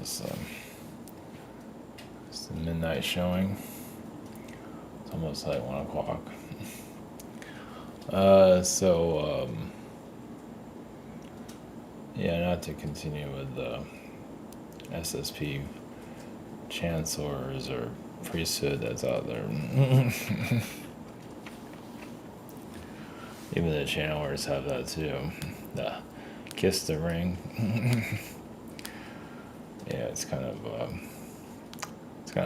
It's the midnight showing. It's almost like 1 o'clock. Yeah, not to continue with the SSP chancellors or priesthood that's out there. Even the channelers have that too. The kiss the ring. Yeah, it's kind of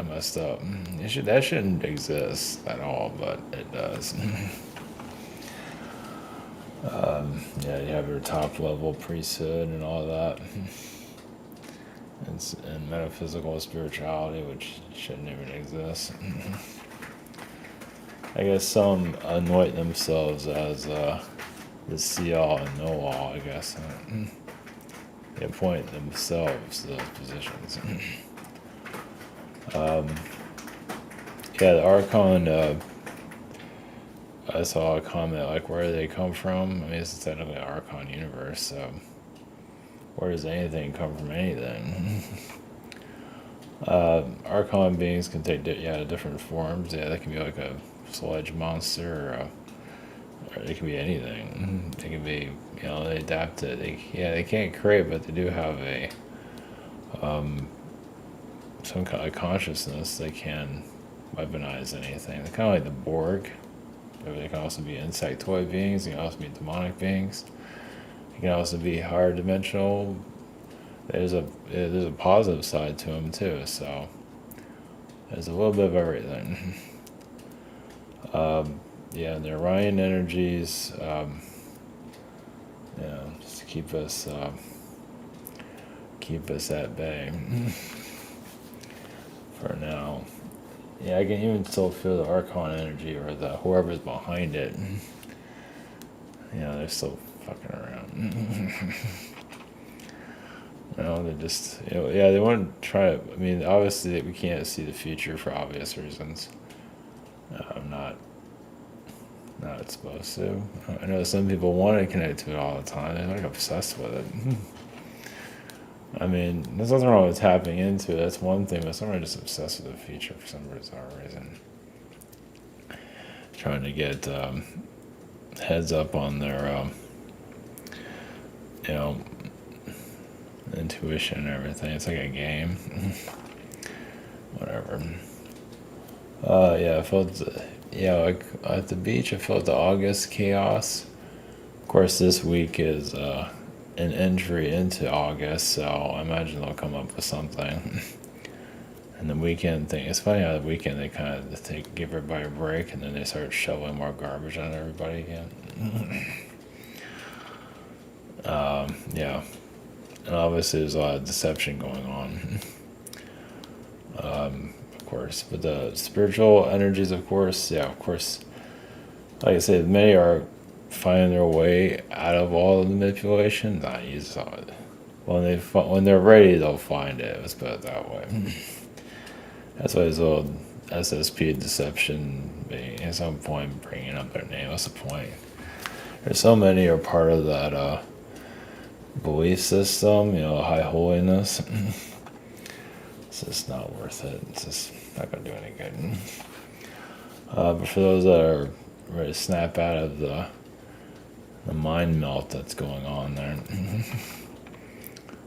messed up. That shouldn't exist at all, but it does. Yeah, you have your top level priesthood and all that, and metaphysical spirituality, which shouldn't even exist. I guess some anoint themselves as the see-all and know-all, I guess. They appoint themselves to those positions. Yeah, the Archon, I saw a comment like, where do they come from? I mean, it's technically an Archon universe, so where does anything come from anything? Archon beings can take different forms. Yeah, they can be like a sludge monster, or they can be anything. They can be, they adapt it. They can't create, but they do have a some kind of consciousness. They can weaponize anything. They're kind of like the Borg. They can also be insectoid beings. They can also be demonic beings. They can also be higher dimensional. There's a positive side to them too. So there's a little bit of everything. Yeah, the Orion energies. Just to keep us at bay for now. Yeah, I can even still feel the Archon energy or the whoever's behind it. They're still fucking around. They just, they want to try. I mean, obviously we can't see the future for obvious reasons. I'm not supposed to. I know some people want to connect to it all the time. They're like obsessed with it. I mean, there's nothing wrong with tapping into it. That's one thing, but some are just obsessed with the future for some bizarre reason. Trying to get heads up on their, intuition and everything. It's like a game. Whatever. I felt, like at the beach, I felt the August chaos. Of course, this week is an entry into August, so I imagine they'll come up with something. And the weekend thing, it's funny how the weekend they kind of give everybody a break, and then they start shoveling more garbage on everybody again. And obviously there's a lot of deception going on. Of course, but the spiritual energies, of course, like I said, many are finding their way out of all the manipulation. Not easy. When they're ready, they'll find it. Let's put it that way. That's why this little SSP deception being at some point bringing up their name. What's the point? There's so many are part of that belief system. High holiness. It's just not worth it. It's just not gonna do any good. But for those that are ready to snap out of the mind melt that's going on there.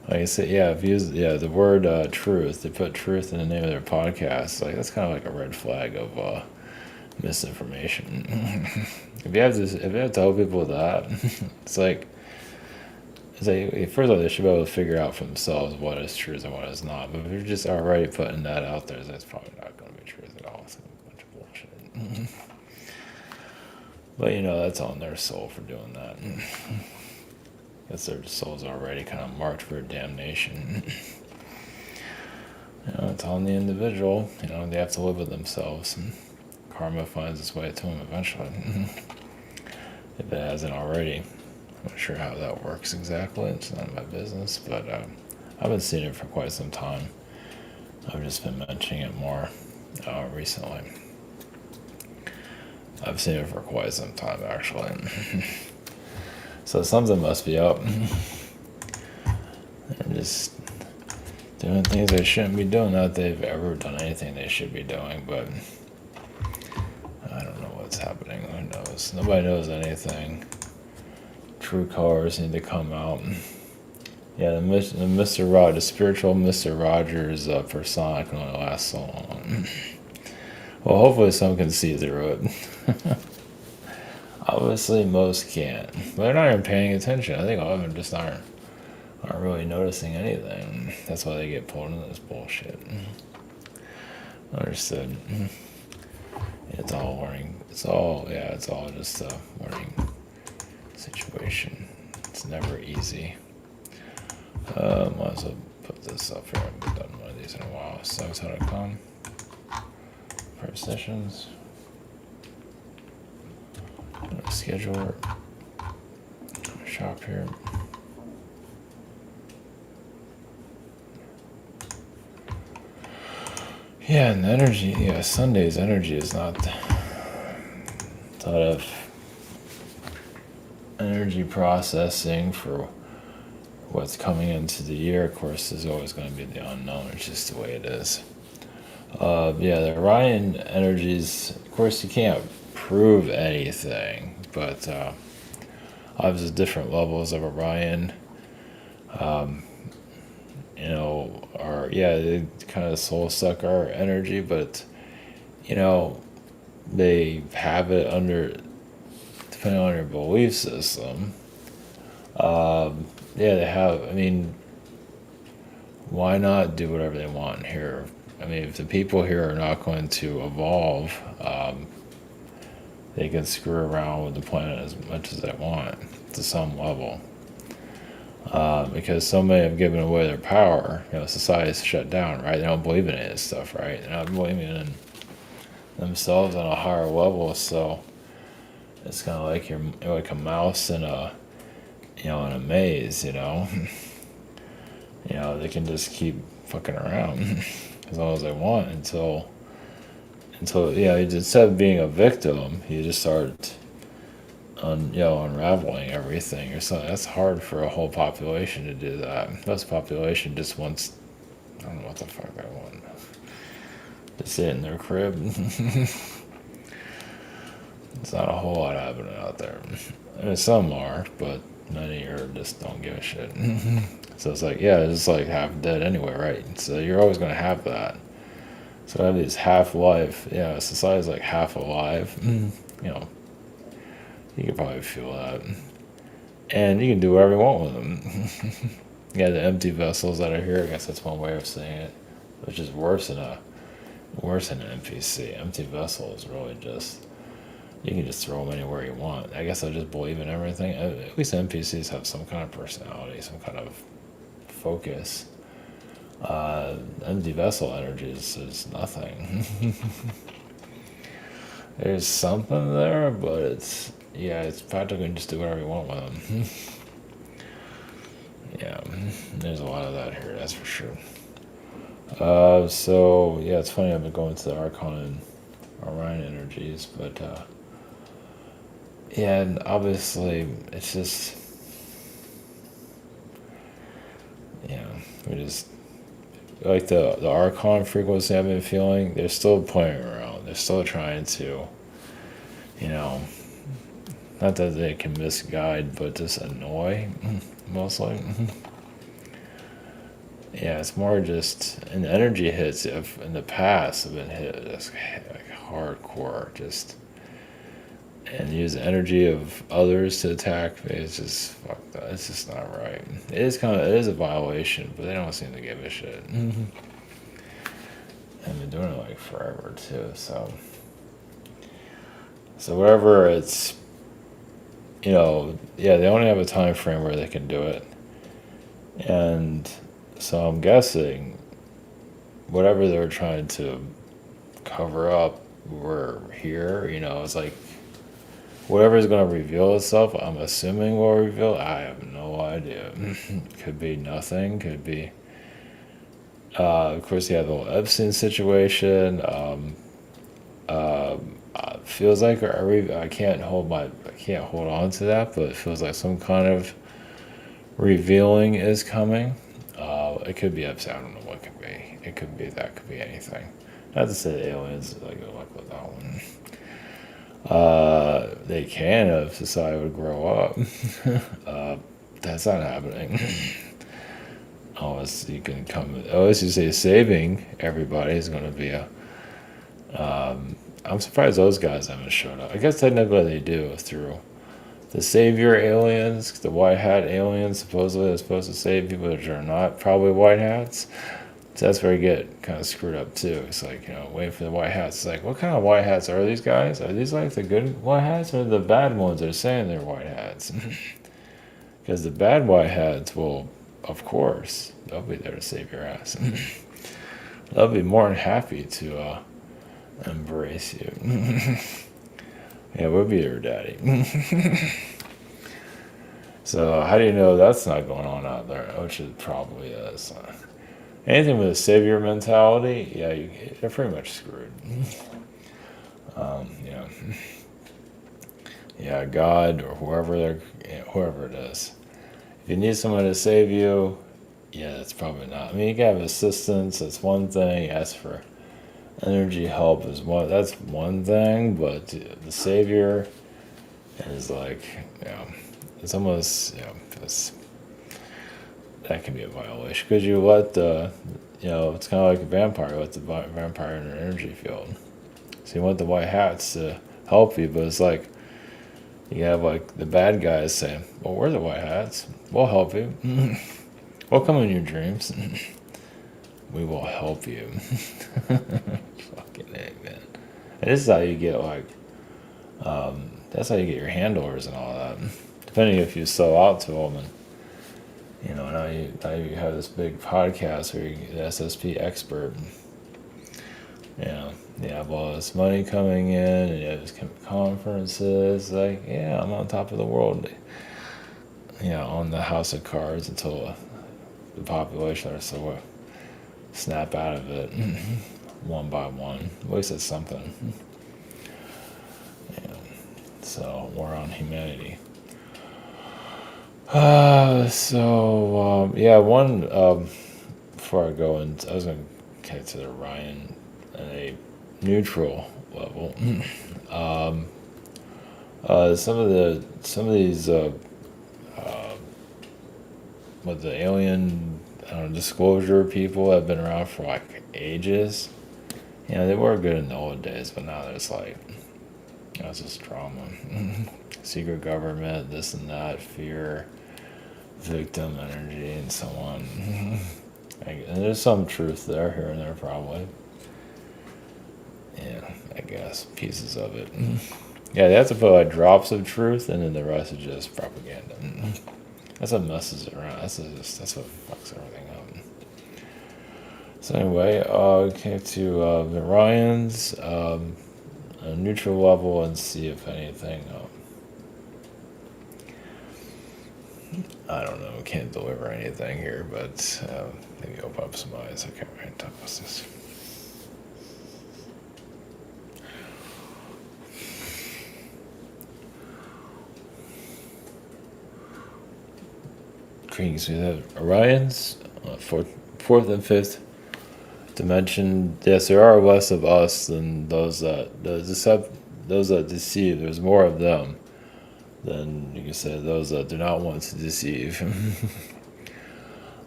Like I said, the word truth. They put truth in the name of their podcast. Like that's kind of like a red flag of misinformation. If you have to tell people that, it's like first of all, they should be able to figure out for themselves what is truth and what is not. But if you're just already putting that out there, that's probably not going to be truth at all. It's a bunch of bullshit. But that's on their soul for doing that. Guess their soul's already kind of marked for damnation. It's on the individual. They have to live with themselves. Karma finds its way to them eventually. If it hasn't already. I'm not sure how that works exactly. It's none of my business. But I've been seeing it for quite some time. I've just been mentioning it more recently. I've seen it for quite some time, actually. So something must be up. And just doing things they shouldn't be doing. Not that they've ever done anything they should be doing, but I don't know what's happening. Who knows? Nobody knows anything. True colors need to come out. Yeah, the Mr. Rogers, the spiritual Mr. Rogers persona can only last so long. Well, hopefully some can see through it. Obviously, most can't. But they're not even paying attention. I think all of them just aren't really noticing anything. That's why they get pulled into this bullshit. Understood. It's all warning. It's all just a warning situation. It's never easy. Might as well put this up here. I haven't done one of these in a while. Sucks.com. Prep sessions. Schedule. Shop here. Yeah, and energy. Yeah, Sunday's energy is not thought of energy processing for what's coming into the year. Of course, is always going to be the unknown. It's just the way it is. Yeah, the Orion energies. Of course, you can't prove anything, but obviously different levels of Orion. They kind of soul suck our energy, but they have it under, depending on your belief system. They have. I mean, why not do whatever they want here? I mean, if the people here are not going to evolve, they can screw around with the planet as much as they want to some level. Because so many have given away their power. Society's shut down, right? They don't believe in any of this stuff, right? They're not believing in themselves on a higher level, so it's kind of like you're like a mouse in a maze, they can just keep fucking around as long as they want until instead of being a victim, you just start unraveling everything or something. That's hard for a whole population to do that. Most population just wants, I don't know what the fuck I want. Just sit in their crib. It's not a whole lot happening out there. I mean, some are, but many are just don't give a shit. So it's like, it's like half dead anyway, right? So you're always going to have that. So I have these half-life, society's like half alive. You can probably feel that. And you can do whatever you want with them. The empty vessels that are here, I guess that's one way of saying it, which is worse than an NPC. Empty vessel is really just, you can just throw them anywhere you want. I guess I just believe in everything. At least NPCs have some kind of personality, some kind of focus. Empty vessel energy is nothing. There's something there, but it's practically just do whatever you want with them. There's a lot of that here, that's for sure. It's funny, I've been going to the Archon and Orion energies, but and obviously it's just we just like the Archon frequency I've been feeling, they're still playing around. They're still trying to, not that they can misguide, but just annoy, mostly. It's more just, and the energy hits in the past have been hit just like hardcore, just, and use the energy of others to attack me. It's just fuck that. It's just not right. It is a violation, but they don't seem to give a shit. And been doing it like forever too. So whatever it's, they only have a time frame where they can do it, and so I'm guessing whatever they're trying to cover up, we're here. It's like whatever is going to reveal itself, I'm assuming will reveal. I have no idea. Could be nothing. Could be. Of course, you have the whole Epstein situation. Feels like I can't hold on to that, but it feels like some kind of revealing is coming. It could be upside. I don't know what it could be. It could be that. Could be anything. Not to say aliens. Like good luck with that one. They can if society would grow up. That's not happening. Unless you can come. Unless you say saving everybody is going to be a. I'm surprised those guys haven't showed up. I guess technically they do through the savior aliens, the white hat aliens. Supposedly they're supposed to save people that are not probably white hats. So that's where you get kind of screwed up too. It's like, waiting for the white hats. It's like, what kind of white hats are these guys? Are these like the good white hats or the bad ones that are saying they're white hats? Because the bad white hats will, of course, they'll be there to save your ass. They'll be more than happy to embrace you. Yeah, we'll be your daddy. So how do you know that's not going on out there? Which it probably is. Anything with a savior mentality, yeah, they're pretty much screwed. Yeah, yeah, God or whoever it is. If you need someone to save you, yeah, that's probably not. I mean, you can have assistance. That's one thing. Ask for energy help is one. That's one thing. But the savior is like, it's almost, that can be a violation because you let it's kind of like a vampire. You let the vampire in an energy field. So you want the white hats to help you, but it's like you have like the bad guys saying, "Well, we're the white hats. We'll help you. We'll come in your dreams. We will help you." Fucking A, man. And this is how you get like, that's how you get your handlers and all that. Depending if you sell out to them, and now you have this big podcast where you're the SSP expert. You have all this money coming in, and you have these conferences. Like, I'm on top of the world. On the house of cards until the population are so snap out of it one by one. At least it's something. So we're on humanity. One before I go in, I was going to get to the Orion at a neutral level. Some of these with the alien disclosure people have been around for like ages. They were good in the old days, but now there's like it's just drama. Secret government, this and that, fear, victim energy, and so on. And there's some truth there, here and there, probably. I guess pieces of it. They have to put like drops of truth, and then the rest is just propaganda. That's what messes it around. That's what fucks everything up. So anyway, okay, to the Orions, a neutral level, and see if anything. I don't know. Can't deliver anything here, but maybe open up some eyes. Okay, right. Talk about this. Greetings. We have Orions, fourth and fifth dimension. Yes, there are less of us than those that deceive. There's more of them than you can say those that do not want to deceive.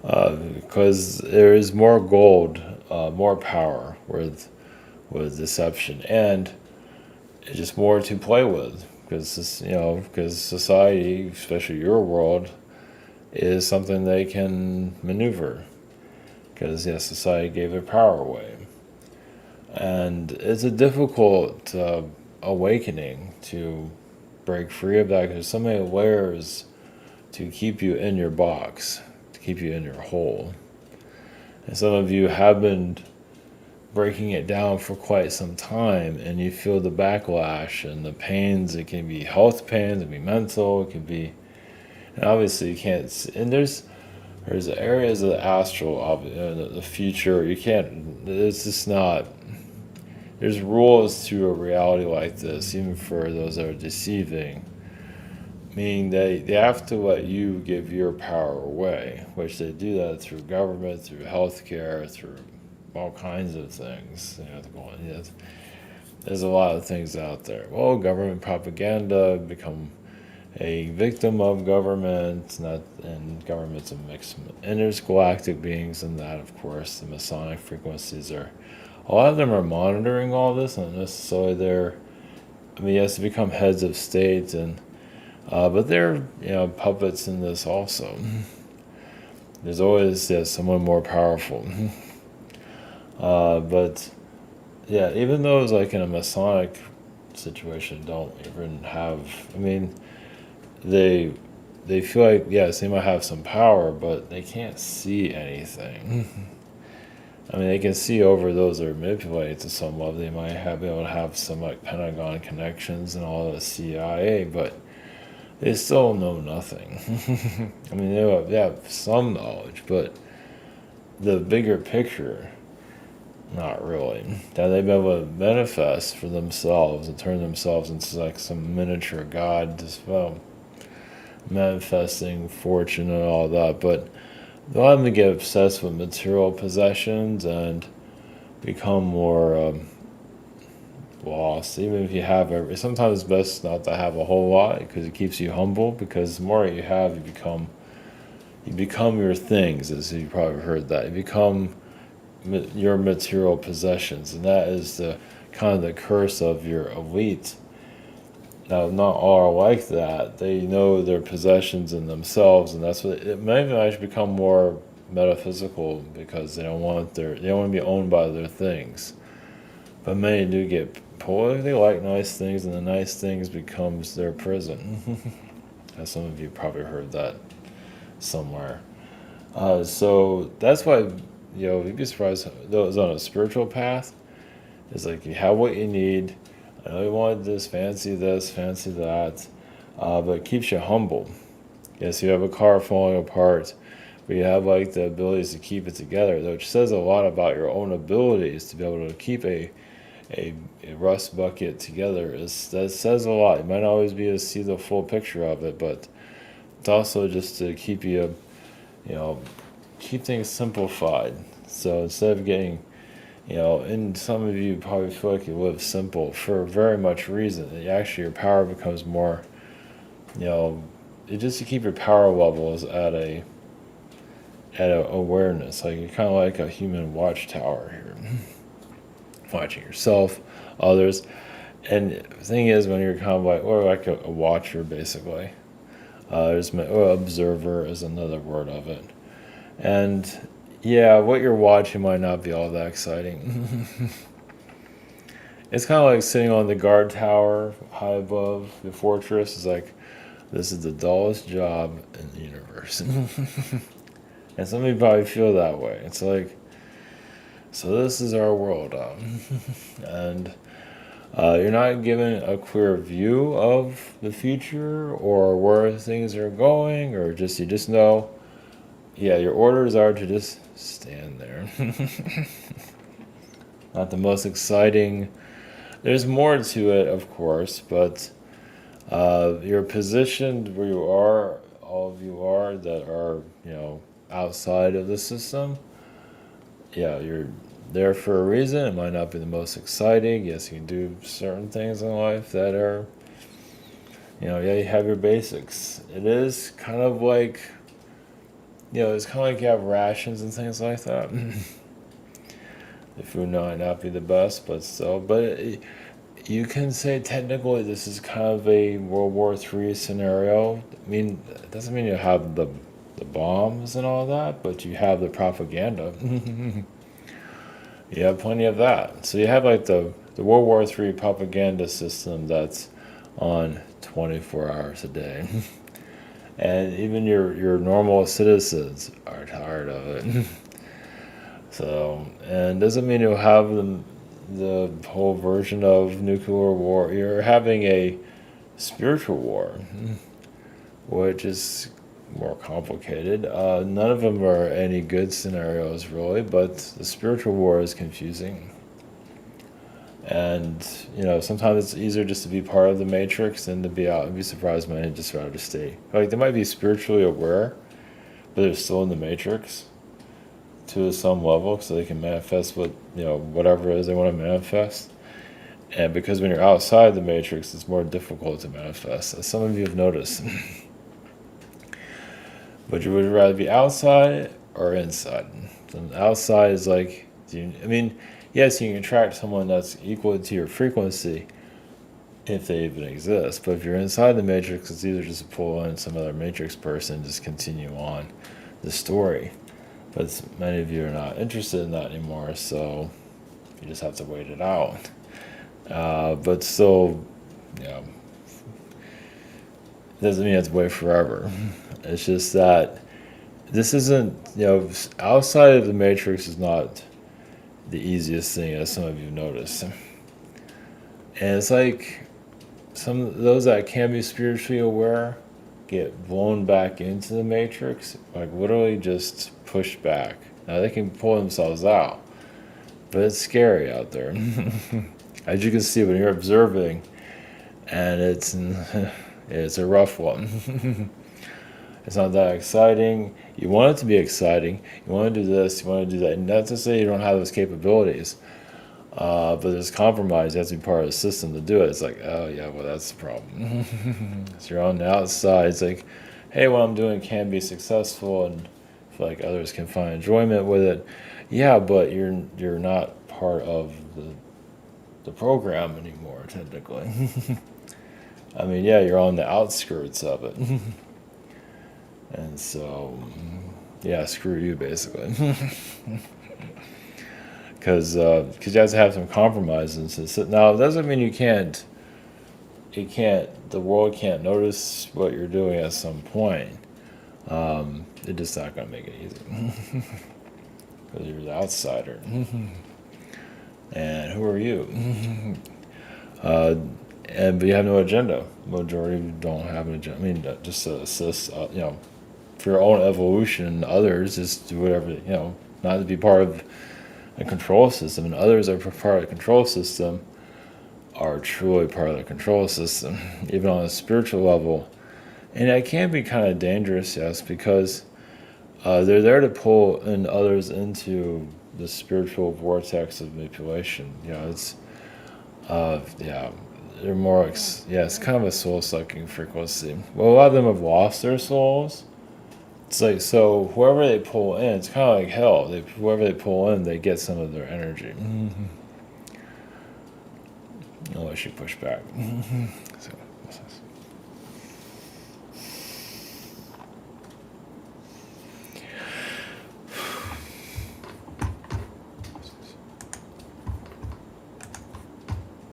Because there is more gold, more power with deception, and it's just more to play with. Because society, especially your world, is something they can maneuver. Because society gave their power away, and it's a difficult awakening to break free of that. Because there's so many layers to keep you in your box, to keep you in your hole, and some of you have been breaking it down for quite some time, and you feel the backlash and the pains. It can be health pains, it can be mental, it can be, and obviously you can't. And there's areas of the astral, the future. You can't. It's just not. There's rules to a reality like this, even for those that are deceiving. meaning they have to let you give your power away, which they do that through government, through healthcare, through all kinds of things. There's a lot of things out there. Well, government propaganda, become a victim of government, not and government's a mix of intergalactic beings, and that, of course, the Masonic frequencies are. A lot of them are monitoring all this, not necessarily they're. I mean, yes, to become heads of state, and but they're puppets in this also. There's always someone more powerful. But yeah, even those like in a Masonic situation don't even have. I mean, they feel like yes, they might have some power, but they can't see anything. I mean, they can see over those that are manipulated to some level. They might be able to have some like Pentagon connections and all the CIA, but they still know nothing. I mean, they have some knowledge, but the bigger picture, not really. That they've been able to manifest for themselves and turn themselves into like some miniature god, just manifesting fortune and all that, but a lot of them get obsessed with material possessions and become more lost. Even if you have sometimes it's best not to have a whole lot because it keeps you humble. Because the more you have, you become your things. As you probably heard that, you become your material possessions, and that is the kind of the curse of your elite. Now, not all are like that. They know their possessions in themselves, and that's what it may actually become more metaphysical because they don't want to be owned by their things. But many do get pulled. They like nice things, and the nice things becomes their prison. As some of you probably heard that somewhere. So that's why you'd be surprised. Those on a spiritual path, it's like you have what you need. I know you want this, fancy that, but it keeps you humble. Yes, you have a car falling apart, but you have like the abilities to keep it together, which says a lot about your own abilities to be able to keep a rust bucket together. That says a lot. You might not always be able to see the full picture of it, but it's also just to keep you, keep things simplified. So instead of getting and some of you probably feel like you live simple for very much reason. Actually, your power becomes more, just to keep your power levels at a awareness. Like you're kind of like a human watchtower here, watching yourself, others, and the thing is when you're kind of like a watcher basically. Observer is another word of it, and. Yeah, what you're watching might not be all that exciting. It's kind of like sitting on the guard tower high above the fortress. It's like, this is the dullest job in the universe. And some of you probably feel that way. It's like, so this is our world. And you're not given a clear view of the future or where things are going, or you just know. Yeah, your orders are to just stand there. Not the most exciting. There's more to it, of course, but you're positioned where you are, all of you are, that are, outside of the system. Yeah, you're there for a reason. It might not be the most exciting. Yes, you can do certain things in life that are, you have your basics. It is kind of like, it's kind of like you have rations and things like that. The food might not be the best, but still. But you can say technically this is kind of a World War III scenario. I mean, it doesn't mean you have the bombs and all that, but you have the propaganda. You have plenty of that. So you have like the World War III propaganda system that's on 24 hours a day. And even your normal citizens are tired of it. So, and doesn't mean you'll have the whole version of nuclear war. You're having a spiritual war, which is more complicated. None of them are any good scenarios, really, but the spiritual war is confusing. And sometimes it's easier just to be part of the matrix than to be out. I'd be surprised many just rather stay. Like they might be spiritually aware, but they're still in the matrix to some level, so they can manifest whatever it is they want to manifest. And because when you're outside the matrix, it's more difficult to manifest, as some of you have noticed. But you would rather be outside or inside? And outside is like, yes, you can attract someone that's equal to your frequency if they even exist. But if you're inside the matrix, it's easier just to pull in some other matrix person and just continue on the story. But many of you are not interested in that anymore, so you just have to wait it out. But still, doesn't mean you have to wait forever. It's just that this isn't, outside of the matrix is not the easiest thing, as some of you noticed. And it's like some of those that can be spiritually aware get blown back into the matrix, like literally just pushed back. Now they can pull themselves out, but it's scary out there. As you can see when you're observing, and it's a rough one. It's not that exciting. You want it to be exciting. You want to do this, you want to do that. And not to say you don't have those capabilities, but there's compromise. You have to be part of the system to do it. It's like, oh yeah, well that's the problem. So you're on the outside. It's like, hey, what I'm doing can be successful, and I feel like others can find enjoyment with it. Yeah, but you're not part of the program anymore, technically. You're on the outskirts of it. And so, yeah, screw you, basically. Because you have to have some compromises. Now, it doesn't mean the world can't notice what you're doing at some point. It's just not going to make it easy. Because you're the outsider. And who are you? But you have no agenda. Majority of you don't have an agenda. Just to assist, for your own evolution. Others just do whatever, not to be part of a control system. And others are part of the control system are truly part of the control system, even on a spiritual level. And it can be kind of dangerous, yes, because they're there to pull in others into the spiritual vortex of manipulation. They're more, it's kind of a soul-sucking frequency. Well, a lot of them have lost their souls. It's like, so whoever they pull in, it's kind of like hell. Whoever they pull in, they get some of their energy. Unless you push back. So, what's this?